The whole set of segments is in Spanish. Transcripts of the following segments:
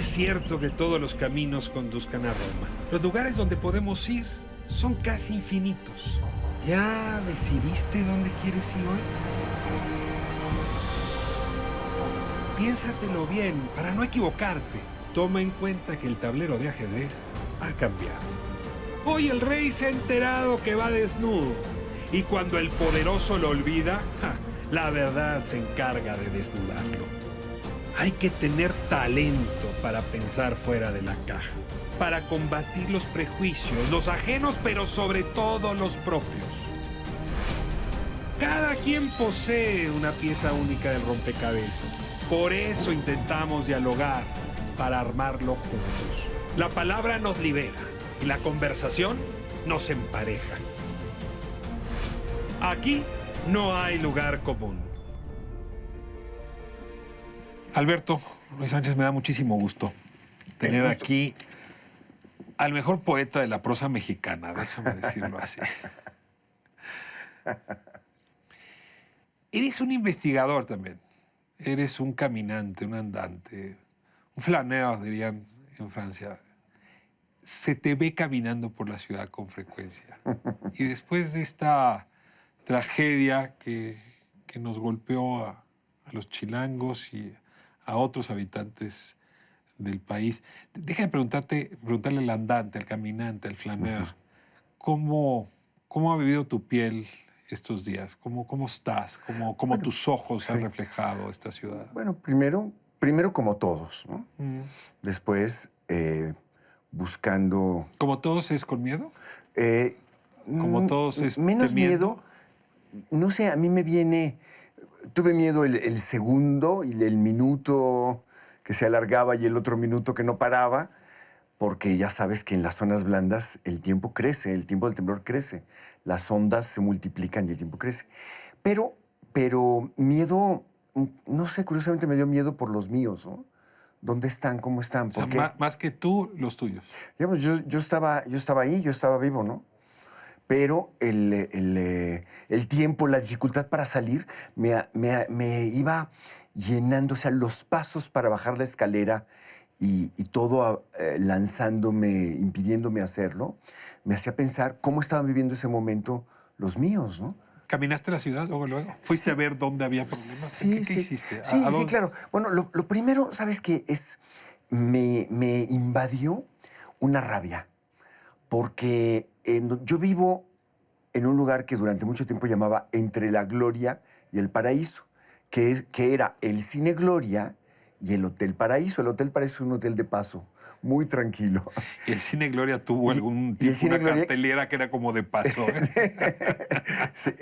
es cierto que todos los caminos conduzcan a Roma. Los lugares donde podemos ir son casi infinitos. ¿Ya decidiste dónde quieres ir hoy? Piénsatelo bien para no equivocarte. Toma en cuenta que el tablero de ajedrez ha cambiado. Hoy el rey se ha enterado que va desnudo. Y cuando el poderoso lo olvida, la verdad se encarga de desnudarlo. Hay que tener talento para pensar fuera de la caja, para combatir los prejuicios, los ajenos, pero sobre todo los propios. Cada quien posee una pieza única del rompecabezas. Por eso intentamos dialogar, para armarlo juntos. La palabra nos libera y la conversación nos empareja. Aquí no hay lugar común. Alberto Ruiz Sánchez, me da muchísimo gusto tener aquí al mejor poeta de la prosa mexicana, déjame decirlo así. Eres un investigador también. Eres un caminante, un andante, un flaneur, dirían en Francia. Se te ve caminando por la ciudad con frecuencia. Y después de esta tragedia que nos golpeó a los chilangos y a otros habitantes del país, déjame preguntarle al andante, al caminante, al flaneur, ¿cómo ha vivido tu piel estos días? ¿Cómo estás? ¿Cómo tus ojos han reflejado esta ciudad? Bueno, primero como todos, ¿no? Después buscando... ¿Como todos es con miedo? ¿Como todos es menos temiendo? miedo. No sé, a mí me viene... Tuve miedo el segundo y el minuto que se alargaba y el otro minuto que no paraba, porque ya sabes que en las zonas blandas el tiempo crece, el tiempo del temblor crece, las ondas se multiplican y el tiempo crece. Pero miedo, no sé, curiosamente me dio miedo por los míos, ¿no? ¿Dónde están? ¿Cómo están? O sea, Porque, más que tú, los tuyos. digamos, yo estaba ahí, yo estaba vivo, ¿no? Pero el tiempo, la dificultad para salir me iba llenando, o sea, los pasos para bajar la escalera y todo lanzándome, impidiéndome hacerlo, me hacía pensar cómo estaban viviendo ese momento los míos, ¿no? ¿Caminaste la ciudad luego? ¿Fuiste a ver dónde había problemas? Sí, ¿Qué hiciste? Sí, ¿A sí, dónde? claro. Bueno, lo primero, ¿sabes qué? Me invadió una rabia, porque yo vivo en un lugar que durante mucho tiempo llamaba Entre la Gloria y el Paraíso, que era el Cine Gloria y el Hotel Paraíso. El Hotel Paraíso es un hotel de paso, muy tranquilo. ¿Y el Cine Gloria tuvo algún y el tipo, Cine una Gloria... cartelera que era como de paso? Sí,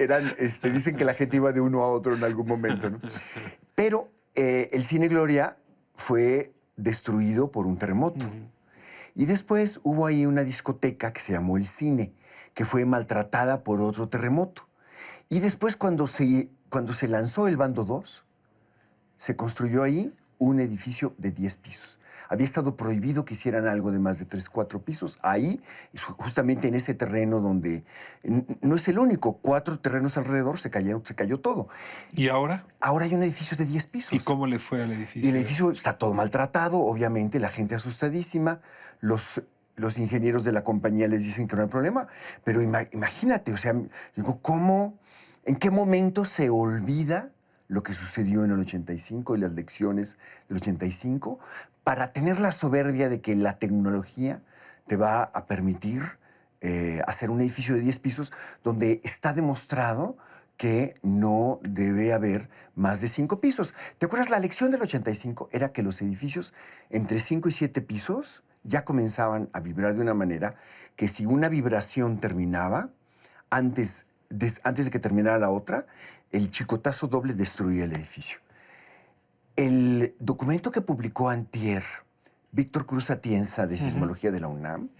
dicen que la gente iba de uno a otro en algún momento, ¿no? Pero el Cine Gloria fue destruido por un terremoto. Y después hubo ahí una discoteca que se llamó El Cine, que fue maltratada por otro terremoto. Y después, cuando se lanzó el Bando 2, se construyó ahí un edificio de 10 pisos. Había estado prohibido que hicieran algo de más de 3, 4 pisos. Ahí, justamente en ese terreno donde... No es el único, 4 terrenos alrededor se cayó todo. ¿Y ahora? Ahora hay un edificio de 10 pisos. ¿Y cómo le fue al edificio? Y el edificio está todo maltratado, obviamente, la gente asustadísima. Los ingenieros de la compañía les dicen que no hay problema. Pero imagínate, o sea, digo, ¿en qué momento se olvida lo que sucedió en el 85 y las lecciones del 85 para tener la soberbia de que la tecnología te va a permitir hacer un edificio de 10 pisos donde está demostrado que no debe haber más de 5 pisos? ¿Te acuerdas? La lección del 85 era que los edificios entre 5 y 7 pisos ya comenzaban a vibrar de una manera que si una vibración terminaba, antes de que terminara la otra, el chicotazo doble destruía el edificio. El documento que publicó antier Víctor Cruz Atienza, de Sismología de la UNAM,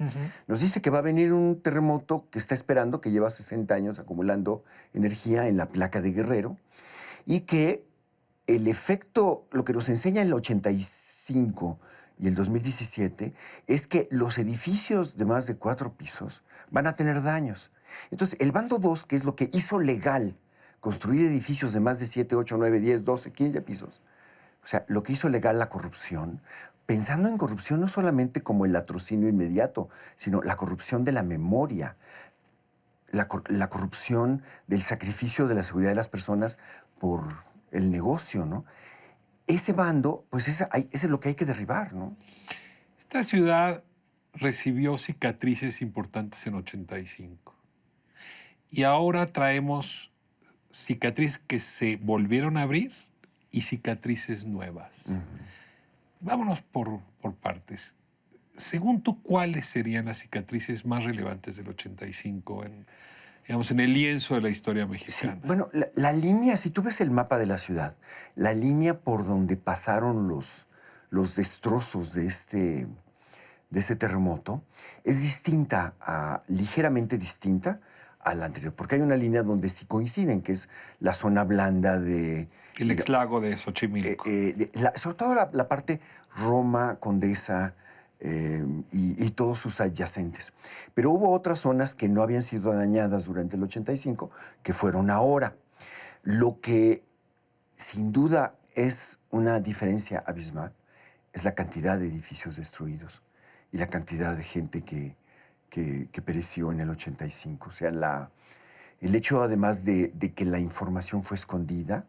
nos dice que va a venir un terremoto que está esperando, que lleva 60 años acumulando energía en la placa de Guerrero, y que el efecto, lo que nos enseña el 85 y el 2017, es que los edificios de más de 4 pisos van a tener daños. Entonces, el Bando 2, que es lo que hizo legal construir edificios de más de 7, 8, 9, 10, 12, 15 pisos, sea, lo que hizo legal la corrupción, pensando en corrupción no solamente como el latrocinio inmediato, sino la corrupción de la memoria, la corrupción del sacrificio de la seguridad de las personas por el negocio, ¿no? Ese bando, pues ese es lo que hay que derribar, ¿no? Esta ciudad recibió cicatrices importantes en 85. Y ahora traemos cicatrices que se volvieron a abrir y cicatrices nuevas. Vámonos por partes. Según tú, ¿cuáles serían las cicatrices más relevantes del 85 digamos, en el lienzo de la historia Sí, mexicana? bueno, la línea, si tú ves el mapa de la ciudad, la línea por donde pasaron los destrozos de ese terremoto es distinta, ligeramente distinta a la anterior, porque hay una línea donde sí coinciden, que es la zona blanda de... El exlago de Xochimilco. sobre todo la parte Roma, Condesa y todos sus adyacentes. Pero hubo otras zonas que no habían sido dañadas durante el 85, que fueron ahora. Lo que sin duda es una diferencia abismal es la cantidad de edificios destruidos y la cantidad de gente que pereció en el 85. O sea, el hecho además de que la información fue escondida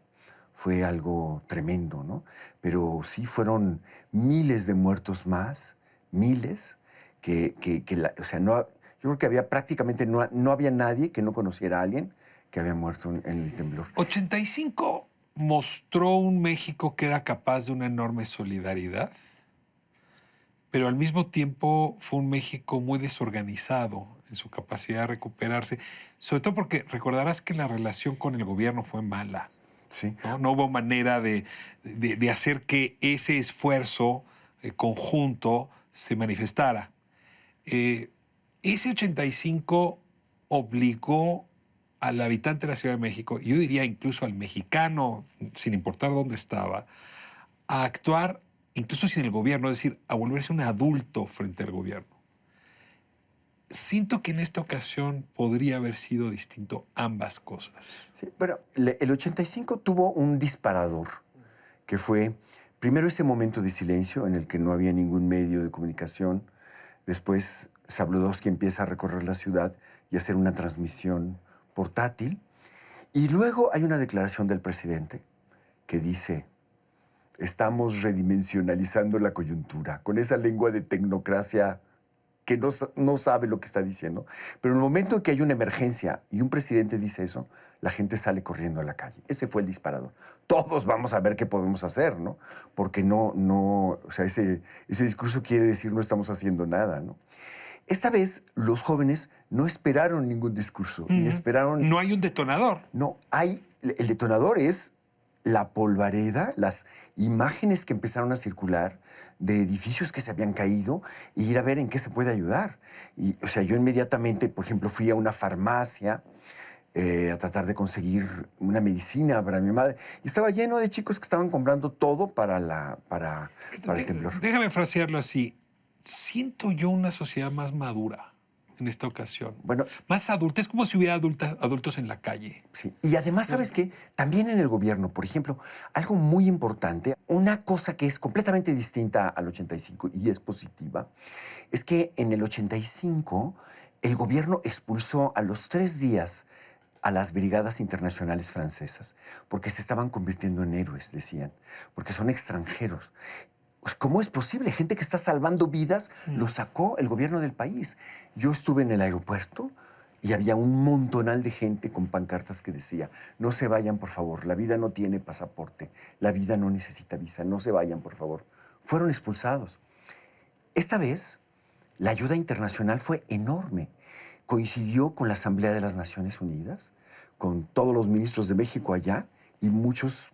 fue algo tremendo, ¿no? Pero sí fueron miles de muertos más, miles, o sea, yo creo que había prácticamente, no había nadie que no conociera a alguien que había muerto en el temblor. 85 mostró un México que era capaz de una enorme solidaridad, pero al mismo tiempo fue un México muy desorganizado en su capacidad de recuperarse, sobre todo porque recordarás que la relación con el gobierno fue mala. Sí. No hubo manera de hacer que ese esfuerzo conjunto se manifestara. Ese 85 obligó al habitante de la Ciudad de México, y yo diría incluso al mexicano, sin importar dónde estaba, a actuar incluso sin el gobierno, es decir, a volverse un adulto frente al gobierno. Siento que en esta ocasión podría haber sido distinto ambas cosas. Sí, pero el 85 tuvo un disparador, que fue primero ese momento de silencio en el que no había ningún medio de comunicación. Después Sabludowski empieza a recorrer la ciudad y a hacer una transmisión portátil. Y luego hay una declaración del presidente que dice: estamos redimensionalizando la coyuntura, con esa lengua de tecnocracia que no sabe lo que está diciendo. Pero en el momento en que hay una emergencia y un presidente dice eso, la gente sale corriendo a la calle. Ese fue el disparador. Todos vamos a ver qué podemos hacer, ¿no? Porque o sea, ese discurso quiere decir no estamos haciendo nada, ¿no? Esta vez los jóvenes no esperaron ningún discurso, ni esperaron... No hay un detonador. No, el detonador es la polvareda, las imágenes que empezaron a circular de edificios que se habían caído y ir a ver en qué se puede ayudar. Y, o sea, yo inmediatamente, por ejemplo, fui a una farmacia a tratar de conseguir una medicina para mi madre. Y estaba lleno de chicos que estaban comprando todo para el temblor. Déjame frasearlo así. Siento yo una sociedad más madura en esta ocasión. Bueno, más adulta. Es como si hubiera adultos en la calle. sí. Y además, ¿sabes qué? También en el gobierno, por ejemplo, algo muy importante, una cosa que es completamente distinta al 85 y es positiva, es que en el 85 el gobierno expulsó a los 3 días a las brigadas internacionales francesas, porque se estaban convirtiendo en héroes, decían, porque son extranjeros. Pues, ¿cómo es posible? Gente que está salvando vidas, lo sacó el gobierno del país. Yo estuve en el aeropuerto y había un montonal de gente con pancartas que decía: no se vayan, por favor, la vida no tiene pasaporte, la vida no necesita visa, no se vayan, por favor. Fueron expulsados. Esta vez, la ayuda internacional fue enorme. Coincidió con la Asamblea de las Naciones Unidas, con todos los ministros de México allá y muchos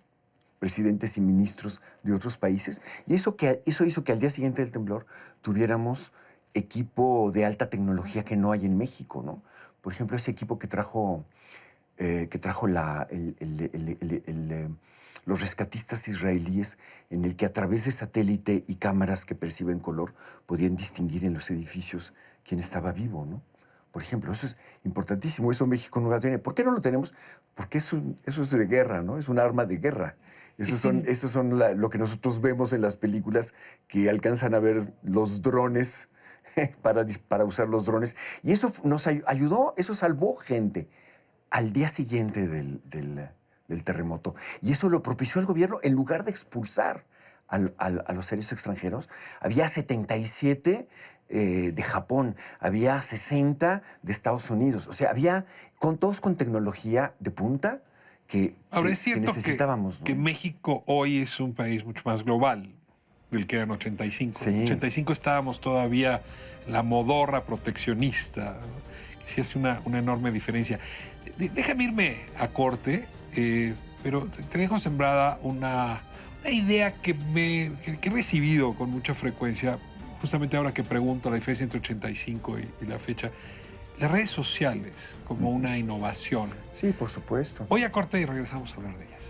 presidentes y ministros de otros países. Y eso hizo que al día siguiente del temblor tuviéramos equipo de alta tecnología que no hay en México, ¿no? Por ejemplo, ese equipo que trajo los rescatistas israelíes, en el que a través de satélite y cámaras que perciben color podían distinguir en los edificios quién estaba vivo, ¿no? Por ejemplo, eso es importantísimo. Eso México no lo tiene. ¿Por qué no lo tenemos? Porque eso es de guerra, ¿no? Es un arma de guerra. Esos son lo que nosotros vemos en las películas, que alcanzan a ver los drones para usar los drones. Y eso nos ayudó, eso salvó gente al día siguiente del terremoto. Y eso lo propició el gobierno en lugar de expulsar a los seres extranjeros. Había 77 de Japón, había 60 de Estados Unidos. O sea, había todos con tecnología de punta Ahora, es que cierto necesitábamos, ¿no? que México hoy es un país mucho más global del que era en 85. Sí. En 85 estábamos todavía la modorra proteccionista, que sí hace una enorme diferencia. Déjame irme a corte, pero te dejo sembrada una idea que he recibido con mucha frecuencia, justamente ahora que pregunto la diferencia entre 85 y la fecha. Las redes sociales como una innovación. Sí, por supuesto. Voy a corte y regresamos a hablar de ellas.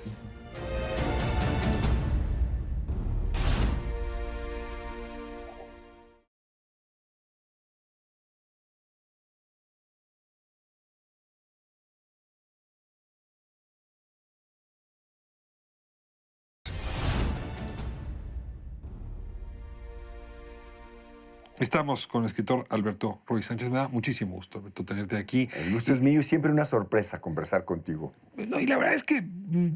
Estamos con el escritor Alberto Ruiz Sánchez. Me da muchísimo gusto, Alberto, tenerte aquí. El gusto es mío y siempre una sorpresa conversar contigo. No, y la verdad es que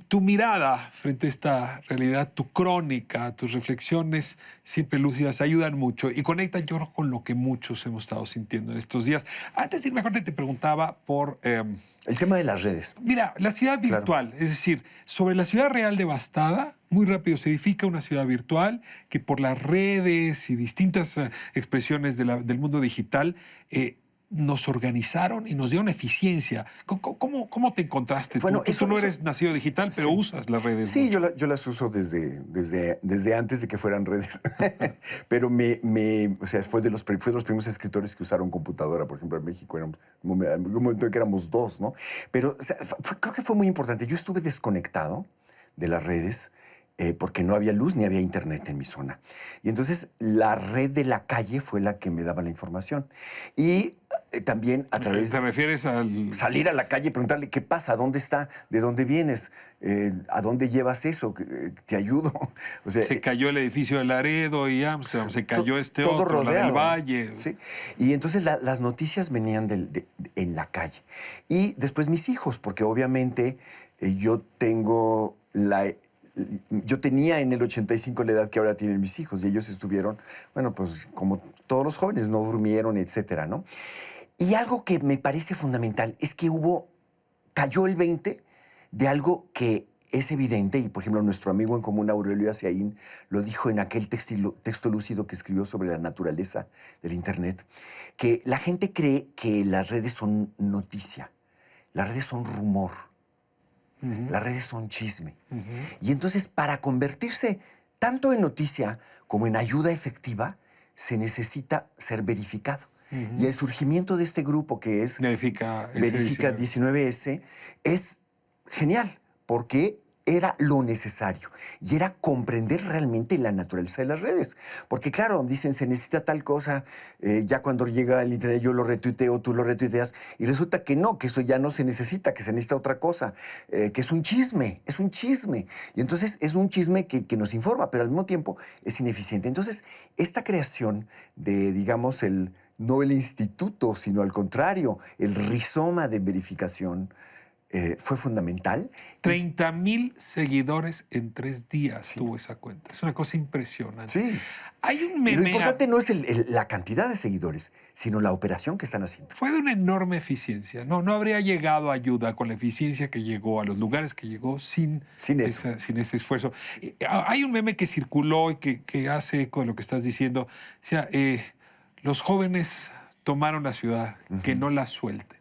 tu mirada frente a esta realidad, tu crónica, tus reflexiones siempre lúcidas ayudan mucho y conectan, yo creo, con lo que muchos hemos estado sintiendo en estos días. Antes de irme a corte, te preguntaba por... El tema de las redes. Mira, la ciudad virtual, claro. Es decir, sobre la ciudad real devastada, muy rápido se edifica una ciudad virtual que por las redes y distintas expresiones del mundo digital nos organizaron y nos dieron eficiencia. ¿Cómo te encontraste? Bueno, tú no eres nacido digital, pero sí. Usas las redes. Sí, yo las uso desde antes de que fueran redes. Pero o sea, fue de los primeros escritores que usaron computadora, por ejemplo, en México. En un momento en que éramos dos, ¿no? Pero o sea, creo que fue muy importante. Yo estuve desconectado de las redes porque no había luz ni había internet en mi zona. Y entonces la red de la calle fue la que me daba la información. Y también a través... ¿Te refieres al...? Salir a la calle y preguntarle qué pasa, dónde está, de dónde vienes, a dónde llevas eso, te ayudo. O sea, se cayó el edificio de Laredo y Amsterdam, se cayó todo otro, rodeado, la del Valle. ¿sí? Y entonces las noticias venían en la calle. Y después mis hijos, porque obviamente yo tenía en el 85 la edad que ahora tienen mis hijos y ellos estuvieron, bueno, pues como todos los jóvenes, no durmieron, etcétera, ¿no? Y algo que me parece fundamental es que cayó el 20 de algo que es evidente, y por ejemplo nuestro amigo en común Aurelio Asiaín lo dijo en aquel texto lúcido que escribió sobre la naturaleza del Internet, que la gente cree que las redes son noticia, las redes son rumor, las redes son chisme. Y entonces para convertirse tanto en noticia como en ayuda efectiva, se necesita ser verificado. Y el surgimiento de este grupo que es Verifica 19S es genial, porque era lo necesario y era comprender realmente la naturaleza de las redes. Porque claro, dicen, se necesita tal cosa, ya cuando llega el internet yo lo retuiteo, tú lo retuiteas, y resulta que no, que eso ya no se necesita, que se necesita otra cosa, que es un chisme, es un chisme. Y entonces es un chisme que nos informa, pero al mismo tiempo es ineficiente. Entonces, esta creación de, digamos, no el instituto, sino al contrario, el rizoma de verificación, fue fundamental. 30,000 seguidores en 3 días tuvo esa cuenta. Es una cosa impresionante. Sí. Hay un meme... Lo importante no es la cantidad de seguidores, sino la operación que están haciendo. Fue de una enorme eficiencia. No habría llegado ayuda con la eficiencia que llegó a los lugares que llegó sin ese esfuerzo. Hay un meme que circuló y que hace eco de lo que estás diciendo. O sea, los jóvenes tomaron la ciudad, que no la suelten.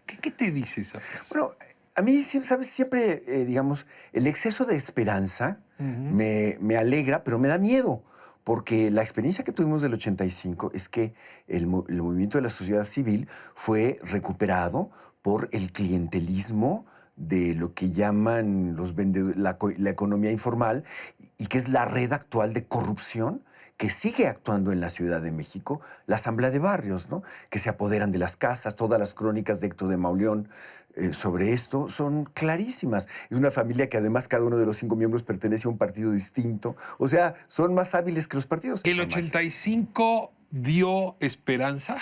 ¿Qué te dice esa frase? Bueno, a mí, ¿sabes? Siempre, digamos, el exceso de esperanza me alegra, pero me da miedo, porque la experiencia que tuvimos del 85 es que el movimiento de la sociedad civil fue recuperado por el clientelismo de lo que llaman los vendedores, la economía informal, y que es la red actual de corrupción que sigue actuando en la Ciudad de México, la Asamblea de Barrios, ¿no? Que se apoderan de las casas, todas las crónicas de Héctor de Mauleón sobre esto son clarísimas. Es una familia que además cada uno de los 5 miembros pertenece a un partido distinto. O sea, son más hábiles que los partidos. El 85 dio esperanza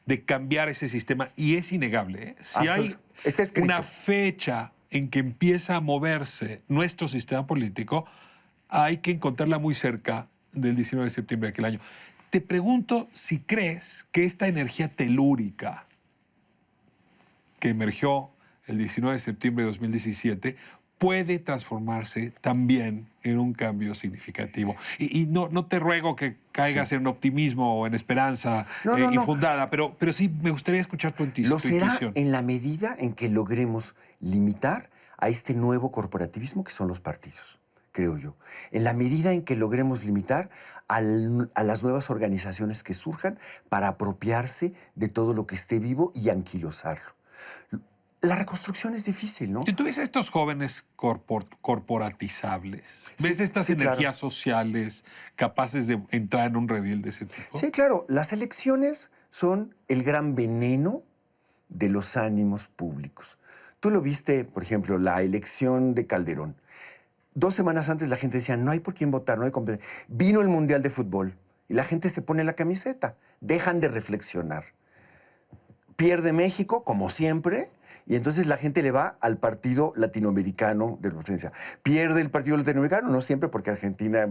de cambiar ese sistema y es innegable, ¿eh? Si hay Está escrito. una fecha en que empieza a moverse nuestro sistema político, hay que encontrarla muy cerca del 19 de septiembre de aquel año. Te pregunto si crees que esta energía telúrica que emergió el 19 de septiembre de 2017 puede transformarse también en un cambio significativo. Y no te ruego que caigas en optimismo o en esperanza No. infundada, pero sí me gustaría escuchar tu Lo será intuición. en la medida en que logremos limitar a este nuevo corporativismo que son los partidos, creo yo. En la medida en que logremos limitar a las nuevas organizaciones que surjan para apropiarse de todo lo que esté vivo y anquilosarlo. La reconstrucción es difícil, ¿no? Si tú ves a estos jóvenes corporatizables, ¿ves estas sí, claro. energías sociales capaces de entrar en un redil de ese tipo? Sí, claro. Las elecciones son el gran veneno de los ánimos públicos. Tú lo viste, por ejemplo, la elección de Calderón. 2 semanas antes la gente decía, no hay por quién votar, no hay por... Vino el Mundial de Fútbol y la gente se pone la camiseta. Dejan de reflexionar. Pierde México, como siempre, y entonces la gente le va al partido latinoamericano de la presidencia. Pierde el partido latinoamericano, no siempre, porque Argentina...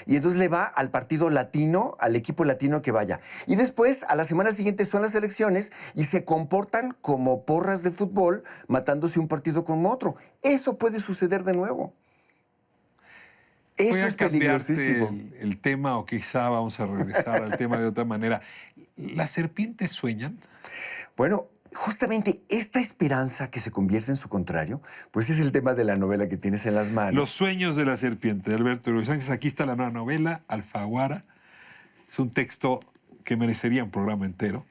Y entonces le va al partido latino, al equipo latino que vaya. Y después, a la semana siguiente, son las elecciones y se comportan como porras de fútbol, matándose un partido con otro. Eso puede suceder de nuevo. Eso Voy a es cambiarte peligrosísimo. el tema, o quizá vamos a regresar al tema de otra manera. ¿Las serpientes sueñan? Bueno, justamente esta esperanza que se convierte en su contrario, pues es el tema de la novela que tienes en las manos. Los sueños de la serpiente, de Alberto Ruiz Sánchez. Aquí está la nueva novela, Alfaguara. Es un texto que merecería un programa entero.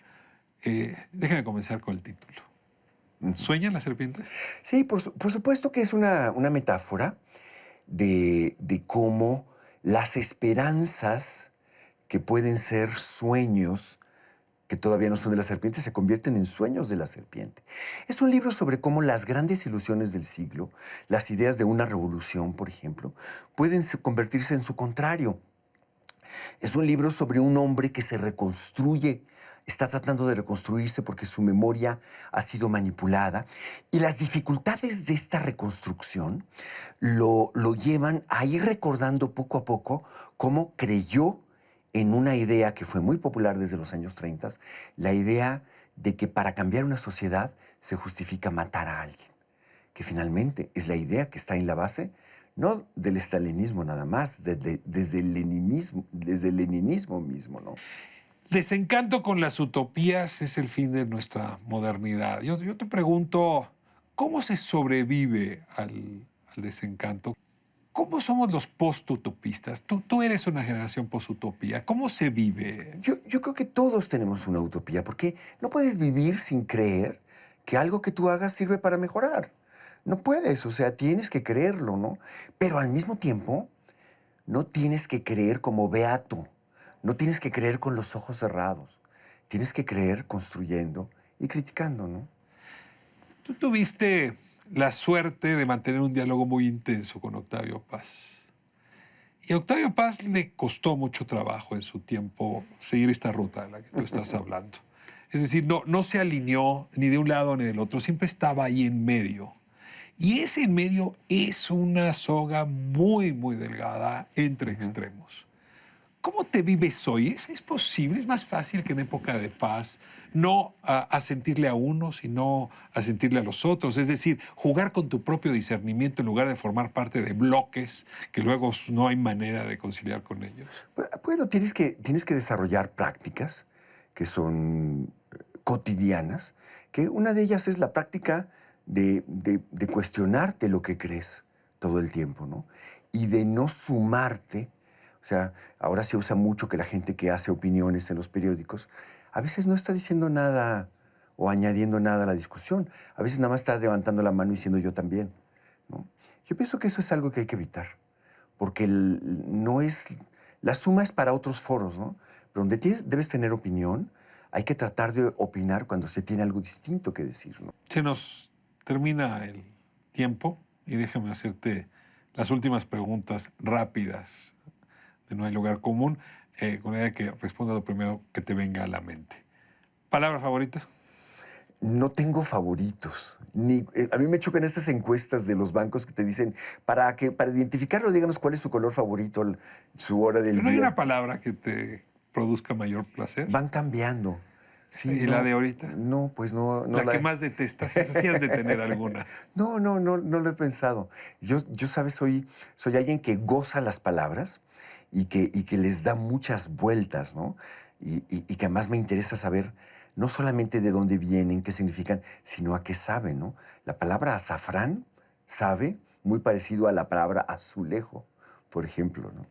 Déjame comenzar con el título. ¿Sueñan las serpientes? Sí, por supuesto que es una metáfora de cómo las esperanzas que pueden ser sueños que todavía no son de la serpiente, se convierten en sueños de la serpiente. Es un libro sobre cómo las grandes ilusiones del siglo, las ideas de una revolución, por ejemplo, pueden convertirse en su contrario. Es un libro sobre un hombre que se reconstruye, está tratando de reconstruirse porque su memoria ha sido manipulada, y las dificultades de esta reconstrucción lo llevan a ir recordando poco a poco cómo creyó en una idea que fue muy popular desde los años 30, la idea de que para cambiar una sociedad se justifica matar a alguien, que finalmente es la idea que está en la base, no del estalinismo nada más, desde el leninismo mismo, ¿no? Desencanto con las utopías es el fin de nuestra modernidad. Yo te pregunto, ¿cómo se sobrevive al desencanto? ¿Cómo somos los post-utopistas? Tú eres una generación post-utopía. ¿Cómo se vive? Yo creo que todos tenemos una utopía, porque no puedes vivir sin creer que algo que tú hagas sirve para mejorar. No puedes, o sea, tienes que creerlo, ¿no? Pero al mismo tiempo, no tienes que creer como beato. No tienes que creer con los ojos cerrados. Tienes que creer construyendo y criticando, ¿no? Tú tuviste la suerte de mantener un diálogo muy intenso con Octavio Paz. Y a Octavio Paz le costó mucho trabajo en su tiempo seguir esta ruta de la que tú estás hablando. Es decir, no se alineó ni de un lado ni del otro, siempre estaba ahí en medio. Y ese en medio es una soga muy, muy delgada entre extremos. ¿Cómo te vives hoy? ¿Es posible? ¿Es más fácil que en época de paz no a sentirle a uno, sino a sentirle a los otros? Es decir, jugar con tu propio discernimiento en lugar de formar parte de bloques que luego no hay manera de conciliar con ellos. Bueno, tienes que desarrollar prácticas que son cotidianas, que una de ellas es la práctica de cuestionarte lo que crees todo el tiempo, ¿no? Y de no sumarte. O sea, ahora se usa mucho que la gente que hace opiniones en los periódicos a veces no está diciendo nada o añadiendo nada a la discusión. A veces nada más está levantando la mano y diciendo yo también, ¿no? Yo pienso que eso es algo que hay que evitar, porque no es... La suma es para otros foros, ¿no? Pero donde debes tener opinión, hay que tratar de opinar cuando se tiene algo distinto que decir, ¿no? Se nos termina el tiempo y déjame hacerte las últimas preguntas rápidas de No hay lugar común, con la idea de que responda lo primero que te venga a la mente. ¿Palabra favorita? No tengo favoritos. A mí me chocan estas encuestas de los bancos que te dicen, para identificarlo, díganos cuál es su color favorito, su hora del Pero no hay día. una palabra que te produzca mayor placer. Van cambiando. Sí, ¿Y la de ahorita? No, pues no. La que más detestas, esa sí has de tener alguna. No lo he pensado. Yo sabes, soy alguien que goza las palabras y que les da muchas vueltas, ¿no? Y que además me interesa saber no solamente de dónde vienen, qué significan, sino a qué saben, ¿no? La palabra azafrán, sabe, muy parecido a la palabra azulejo, por ejemplo, ¿no?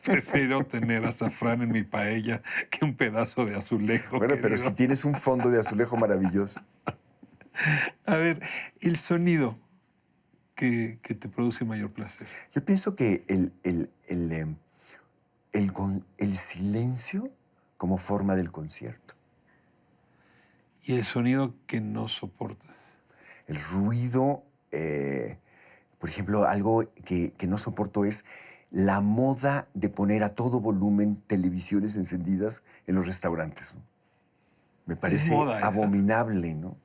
Prefiero tener azafrán en mi paella que un pedazo de azulejo. Bueno, pero querido. si tienes un fondo de azulejo maravilloso. A ver, el sonido que te produce mayor placer. Yo pienso que el silencio como forma del concierto. Y el sonido que no soportas. El ruido, por ejemplo, algo que no soporto es la moda de poner a todo volumen televisiones encendidas en los restaurantes, ¿no? Me parece moda esa. abominable, ¿no?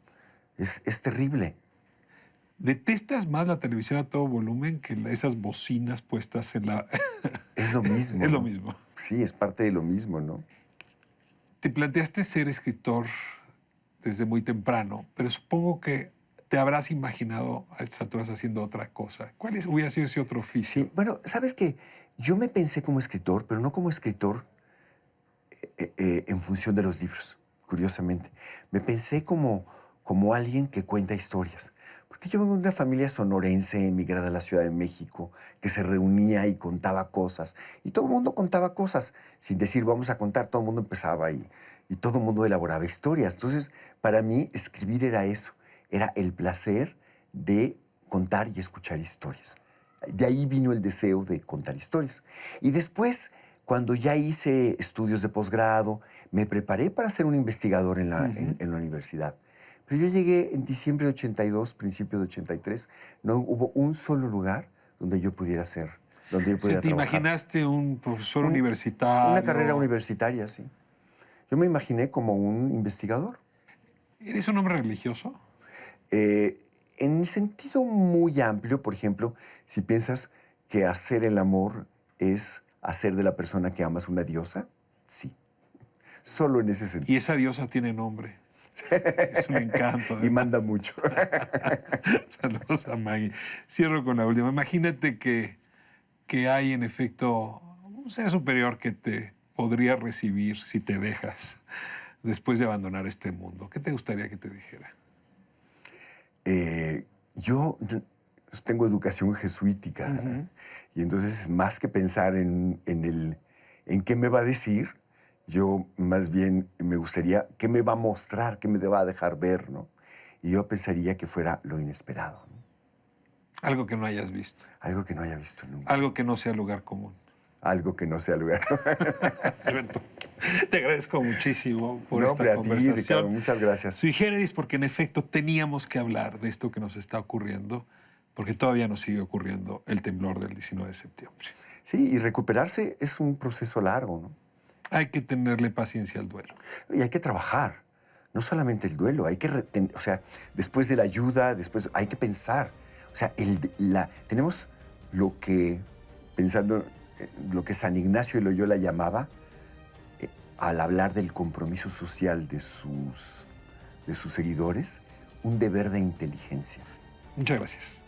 Es terrible. ¿Detestas más la televisión a todo volumen que esas bocinas puestas en la... Es lo mismo. Es lo ¿no? mismo. Sí, es parte de lo mismo, ¿no? Te planteaste ser escritor desde muy temprano, pero supongo que te habrás imaginado a estas alturas haciendo otra cosa. ¿Cuál hubiera sido ese otro oficio? Sí, bueno, ¿sabes qué? Yo me pensé como escritor, pero no como escritor en función de los libros, curiosamente. Me pensé como alguien que cuenta historias. Porque yo vengo de una familia sonorense, emigrada a la Ciudad de México, que se reunía y contaba cosas. Y todo el mundo contaba cosas, sin decir vamos a contar, todo el mundo empezaba y todo el mundo elaboraba historias. Entonces, para mí, escribir era eso, era el placer de contar y escuchar historias. De ahí vino el deseo de contar historias. Y después, cuando ya hice estudios de posgrado, me preparé para ser un investigador en la universidad. Pero yo llegué en diciembre de 82, principio de 83, no hubo un solo lugar donde yo pudiera ser, donde yo pudiera ¿Te trabajar. imaginaste un profesor universitario? Una carrera universitaria, sí. Yo me imaginé como un investigador. ¿Eres un hombre religioso? En sentido muy amplio, por ejemplo, si piensas que hacer el amor es hacer de la persona que amas una diosa, sí. Solo en ese sentido. Y esa diosa tiene nombre. Es un encanto. Y manda mucho. Saludos a Maggie. Cierro con la última. Imagínate que hay, en efecto, un ser superior que te podría recibir si te dejas después de abandonar este mundo. ¿Qué te gustaría que te dijera? Yo tengo educación jesuítica y entonces más que pensar en qué me va a decir, yo más bien me gustaría qué me va a mostrar, qué me va a dejar ver, ¿no? Y yo pensaría que fuera lo inesperado, ¿no? Algo que no hayas visto. Algo que no haya visto nunca. Algo que no sea lugar común. Algo que no sea lugar. Alberto, te agradezco muchísimo por No, esta hombre, a ti, conversación. Ricardo, muchas gracias. Sui generis, porque en efecto teníamos que hablar de esto que nos está ocurriendo, porque todavía nos sigue ocurriendo el temblor del 19 de septiembre. Sí, y recuperarse es un proceso largo, ¿no? Hay que tenerle paciencia al duelo. Y hay que trabajar. No solamente el duelo, hay que, o sea, después de la ayuda, después hay que pensar. O sea, tenemos lo que, pensando, lo que San Ignacio de Loyola llamaba, al hablar del compromiso social de sus seguidores, un deber de inteligencia. Muchas gracias.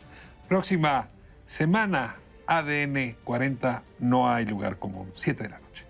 Próxima semana, ADN 40, no hay lugar común, 7 de la noche.